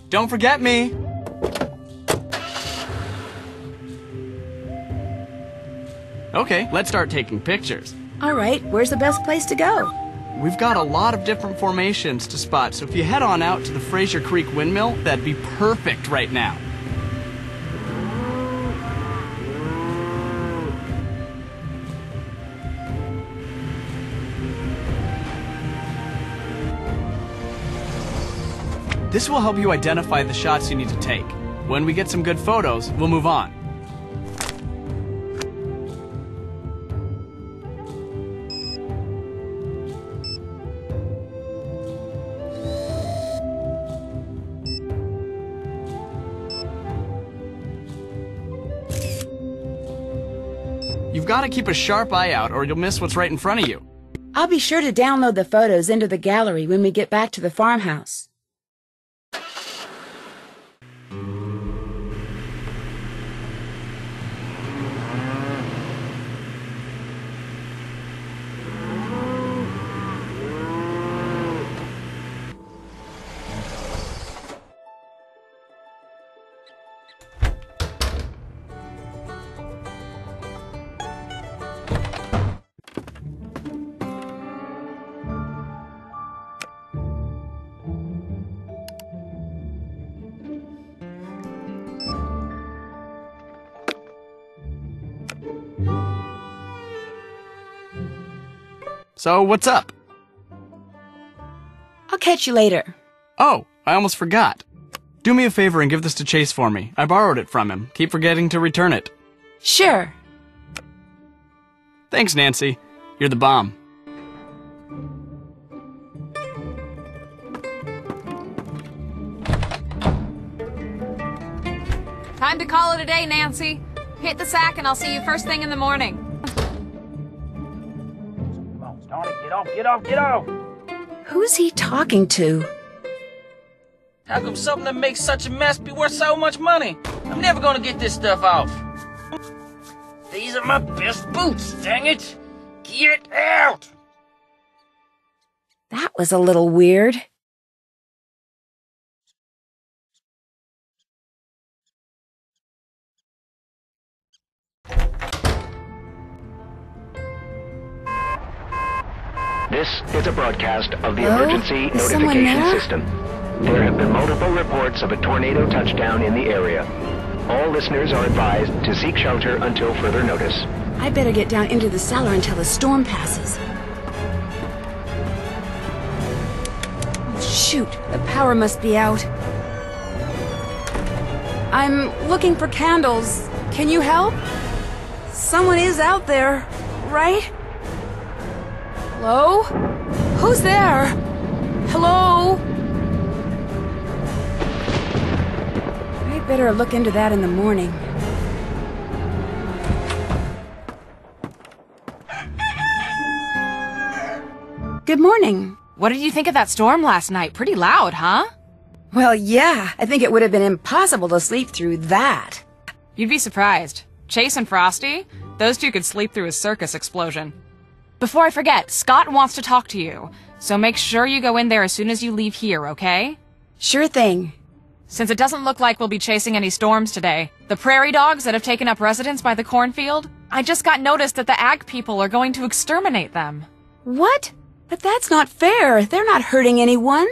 Don't forget me! Okay, let's start taking pictures. All right, where's the best place to go? We've got a lot of different formations to spot, so if you head on out to the Fraser Creek Windmill, that'd be perfect right now. This will help you identify the shots you need to take. When we get some good photos, we'll move on. You've got to keep a sharp eye out or you'll miss what's right in front of you. I'll be sure to download the photos into the gallery when we get back to the farmhouse. So, what's up? I'll catch you later. Oh, I almost forgot. Do me a favor and give this to Chase for me. I borrowed it from him. Keep forgetting to return it. Sure. Thanks, Nancy. You're the bomb. Time to call it a day, Nancy. Hit the sack and I'll see you first thing in the morning. Get off, get off, get off! Who's he talking to? How come something that makes such a mess be worth so much money? I'm never gonna get this stuff off. These are my best boots, dang it! Get out! That was a little weird. This is a broadcast of the Hello? emergency Is someone notification there? system. There have been multiple reports of a tornado touchdown in the area. All listeners are advised to seek shelter until further notice. I better get down into the cellar until the storm passes. Oh, shoot, the power must be out. I'm looking for candles. Can you help? Someone is out there, right? Hello? Who's there? Hello? I better look into that in the morning. Good morning. What did you think of that storm last night? Pretty loud, huh? Well, yeah, I think it would have been impossible to sleep through that. You'd be surprised. Chase and Frosty, those two could sleep through a circus explosion. Before I forget, Scott wants to talk to you, so make sure you go in there as soon as you leave here, okay? Sure thing. Since it doesn't look like we'll be chasing any storms today, the prairie dogs that have taken up residence by the cornfield, I just got notice that the ag people are going to exterminate them. What? But that's not fair. They're not hurting anyone.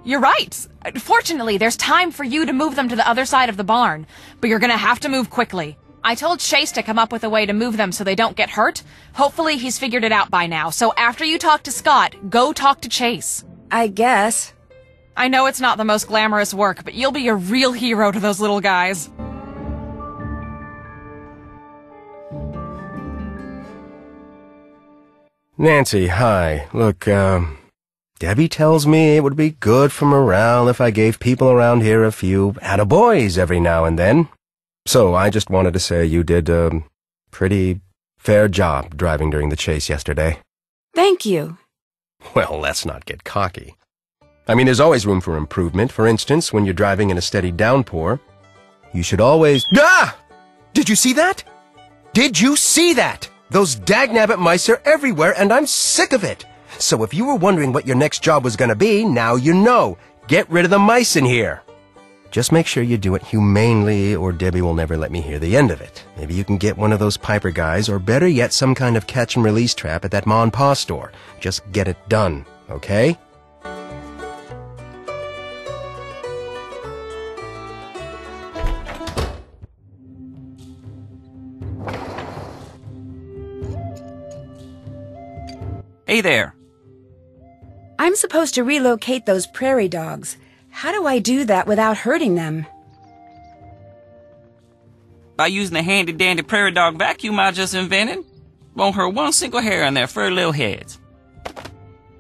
You're right. Fortunately, there's time for you to move them to the other side of the barn, but you're gonna have to move quickly. I told Chase to come up with a way to move them so they don't get hurt. Hopefully he's figured it out by now, so after you talk to Scott, go talk to Chase. I guess. I know it's not the most glamorous work, but you'll be a real hero to those little guys. Nancy, hi. Look, Debbie tells me it would be good for morale if I gave people around here a few attaboys every now and then. So I just wanted to say you did a pretty fair job driving during the chase yesterday. Thank you. Well, let's not get cocky. I mean, there's always room for improvement. For instance, when you're driving in a steady downpour, you should always... Ah! Did you see that? Did you see that? Those dagnabbit mice are everywhere, and I'm sick of it. So if you were wondering what your next job was going to be, now you know. Get rid of the mice in here. Just make sure you do it humanely, or Debbie will never let me hear the end of it. Maybe you can get one of those Piper guys, or better yet, some kind of catch-and-release trap at that Ma and Pa store. Just get it done, okay? Hey there. I'm supposed to relocate those prairie dogs. How do I do that without hurting them? By using the handy-dandy prairie dog vacuum I just invented. Won't hurt one single hair on their furry little heads. At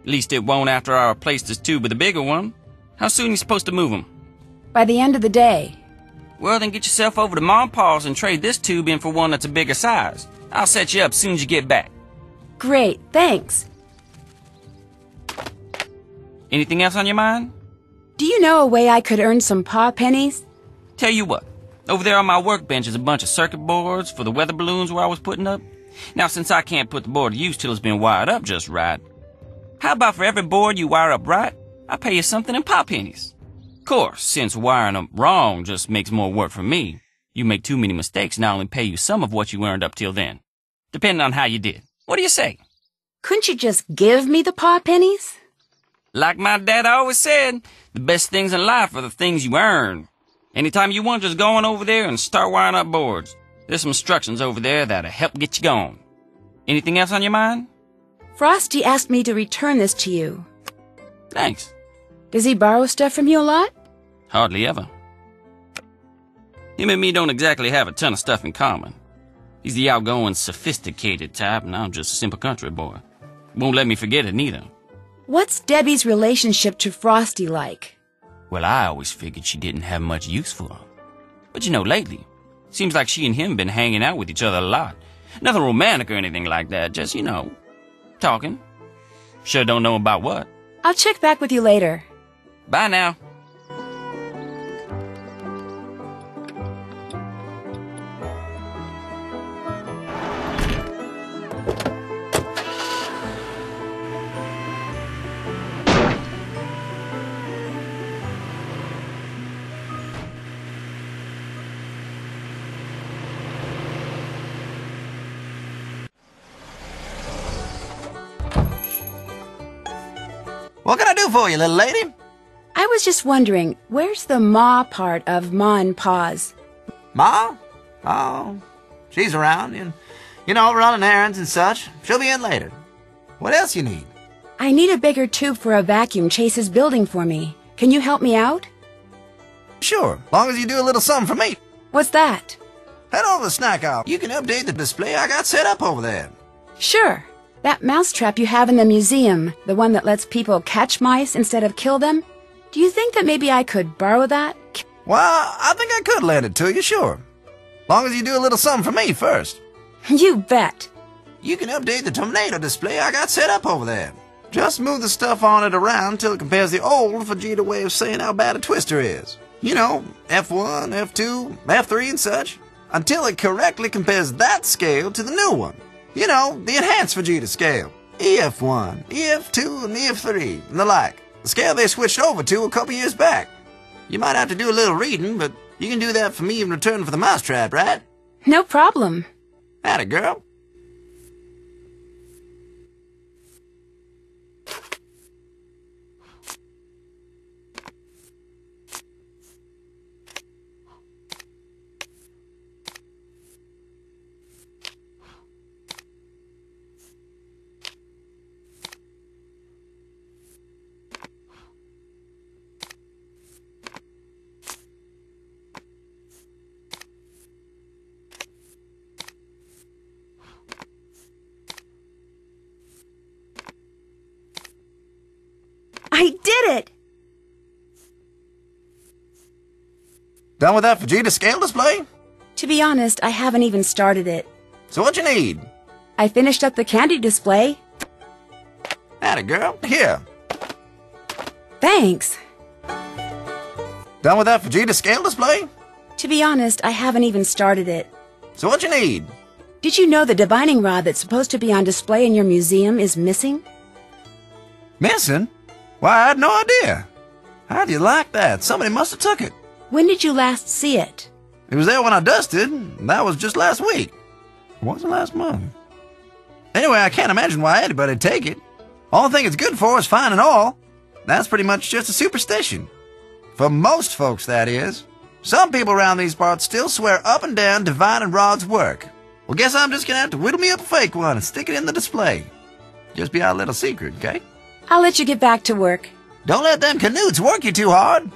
least it won't after I replace this tube with a bigger one. How soon are you supposed to move them? By the end of the day. Well, then get yourself over to Mom and Pa's and trade this tube in for one that's a bigger size. I'll set you up as soon as you get back. Great, thanks. Anything else on your mind? Do you know a way I could earn some paw pennies? Tell you what, over there on my workbench is a bunch of circuit boards for the weather balloons where I was putting up. Now, since I can't put the board to use till it's been wired up just right, how about for every board you wire up right, I pay you something in paw pennies? Of course, since wiring them wrong just makes more work for me, you make too many mistakes and I only pay you some of what you earned up till then, depending on how you did. What do you say? Couldn't you just give me the paw pennies? Like my dad always said, the best things in life are the things you earn. Anytime you want, just go on over there and start wiring up boards. There's some instructions over there that'll help get you going. Anything else on your mind? Frosty asked me to return this to you. Thanks. Does he borrow stuff from you a lot? Hardly ever. Him and me don't exactly have a ton of stuff in common. He's the outgoing, sophisticated type, and I'm just a simple country boy. Won't let me forget it neither. What's Debbie's relationship to Frosty like? Well, I always figured she didn't have much use for him. But you know, lately, seems like she and him been hanging out with each other a lot. Nothing romantic or anything like that, just, you know, talking. Sure don't know about what. I'll check back with you later. Bye now. What can I do for you, little lady? I was just wondering, where's the Ma part of Ma and Pa's? Ma? Oh, she's around, and, running errands and such. She'll be in later. What else you need? I need a bigger tube for a vacuum Chase is building for me. Can you help me out? Sure, long as you do a little something for me. What's that? Head over to the snack aisle. You can update the display I got set up over there. Sure. That mousetrap you have in the museum, the one that lets people catch mice instead of kill them, do you think that maybe I could borrow that? Well, I think I could lend it to you, sure. Long as you do a little something for me first. You bet. You can update the tornado display I got set up over there. Just move the stuff on it around till it compares the old Vegeta way of saying how bad a twister is. You know, F1, F2, F3 and such. Until it correctly compares that scale to the new one. You know, the enhanced Vegeta scale. EF1, EF2, and EF3, and the like. The scale they switched over to a couple years back. You might have to do a little reading, but you can do that for me in return for the mousetrap, right? No problem. Atta girl. I did it! Done with that Vegeta scale display? To be honest, I haven't even started it. So what you need? I finished up the candy display. Atta girl. Here. Thanks. Done with that Vegeta scale display? To be honest, I haven't even started it. So what you need? Did you know the divining rod that's supposed to be on display in your museum is missing? Missing? Why, I had no idea. How do you like that? Somebody must have took it. When did you last see it? It was there when I dusted. That was just last week. It wasn't last month. Anyway, I can't imagine why anybody'd take it. All thing it's good for is fine and all. That's pretty much just a superstition. For most folks, that is. Some people around these parts still swear up and down Divine and Rod's work. Well, guess I'm just gonna have to whittle me up a fake one and stick it in the display. Just be our little secret, okay? I'll let you get back to work. Don't let them canutes work you too hard.